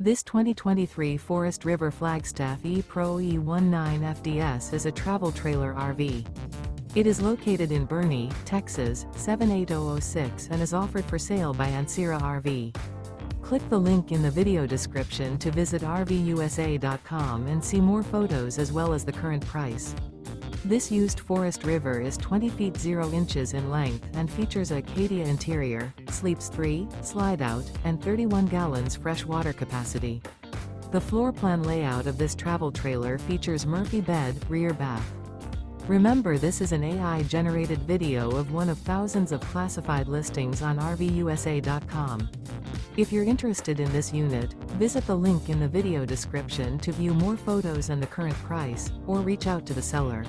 This 2023 Forest River Flagstaff E-Pro E19 FDS is a travel trailer RV. It is located in Boerne, Texas, 78006 and is offered for sale by Ancira RV. Click the link in the video description to visit RVUSA.com and see more photos as well as the current price. This used Forest River is 20 feet 0 inches in length and features a Acadia interior, sleeps 3, Slideout, and 31 gallons fresh water capacity. The floor plan layout of this travel trailer features Murphy bed, rear bath. Remember, this is an AI-generated video of one of thousands of classified listings on RVUSA.com. If you're interested in this unit, visit the link in the video description to view more photos and the current price, or reach out to the seller.